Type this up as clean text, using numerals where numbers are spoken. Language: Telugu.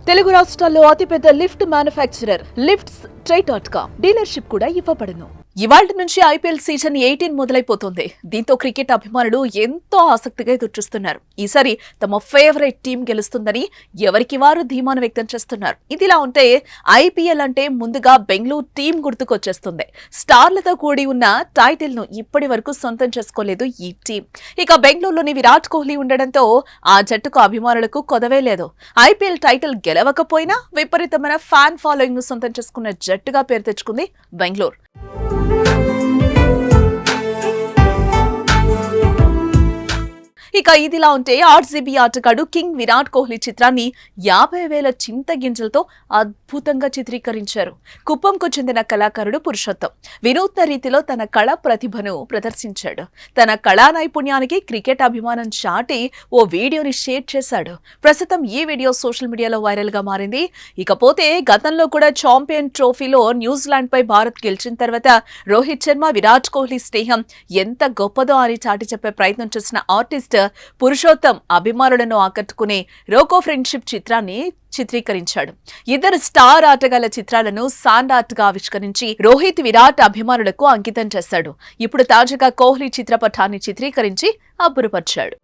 తెలుగు రాష్ట్రాల్లో అతిపెద్ద లిఫ్ట్ మ్యానుఫ్యాక్చరర్ లిఫ్ట్స్ ట్రై.com డీలర్షిప్ కూడా ఇవ్వబడును. ఇవాళ్టి నుంచి ఐపీఎల్ సీజన్ 18 మొదలైపోతుంది. దీంతో క్రికెట్ అభిమానులు ఎంతో ఆసక్తిగా ఎదురుచూస్తున్నారు. ఈసారి తమ ఫేవరెట్ టీం గెలుస్తుందని ఎవరికి వారు ధీమాను వ్యక్తం చేస్తున్నారు. ఇదిలా ఉంటే ఐపీఎల్ అంటే ముందుగా బెంగళూరు టీం గుర్తుకొచ్చేస్తుంది. స్టార్లతో కూడి ఉన్న టైటిల్ ను ఇప్పటి వరకు సొంతం చేసుకోలేదు ఈ టీం. ఇక బెంగళూరులోని విరాట్ కోహ్లీ ఉండడంతో ఆ జట్టుకు అభిమానులకు కొదవే లేదు. ఐపీఎల్ టైటిల్ గెలవకపోయినా విపరీతమైన ఫ్యాన్ ఫాలోయింగ్ ను సొంతం చేసుకున్న జట్టుగా పేరు తెచ్చుకుంది బెంగళూరు. ఇక ఇదిలా ఉంటే ఆర్సీబీ ఆటగాడు కింగ్ విరాట్ కోహ్లీ చిత్రాన్ని 50,000 చింత గింజలతో అద్భుతంగా చిత్రీకరించారు. కుప్పంకు చెందిన కళాకారుడు పురుషోత్తం వినూత్న రీతిలో తన కళా ప్రతిభను ప్రదర్శించాడు. తన కళా నైపుణ్యానికి క్రికెట్ అభిమానం చాటి ఓ వీడియోని షేర్ చేశాడు. ప్రస్తుతం ఈ వీడియో సోషల్ మీడియాలో వైరల్ గా మారింది. ఇకపోతే గతంలో కూడా ఛాంపియన్ ట్రోఫీలో న్యూజిలాండ్ పై భారత్ గెలిచిన తర్వాత రోహిత్ శర్మ విరాట్ కోహ్లీ స్నేహం ఎంత గొప్పదో అని చాటి చెప్పే ప్రయత్నం చేసిన ఆర్టిస్ట్ పురుషోత్తం అభిమానులను ఆకట్టుకునే రోకో ఫ్రెండ్షిప్ చిత్రాన్ని చిత్రీకరించాడు. ఇద్దరు స్టార్ ఆటగాళ్ల చిత్రాలను సాండ్ ఆర్ట్ గా ఆవిష్కరించి రోహిత్ విరాట్ అభిమానులకు అంకితం చేశాడు. ఇప్పుడు తాజాగా కోహ్లీ చిత్రపటాన్ని చిత్రీకరించి అబ్బురపరిచాడు.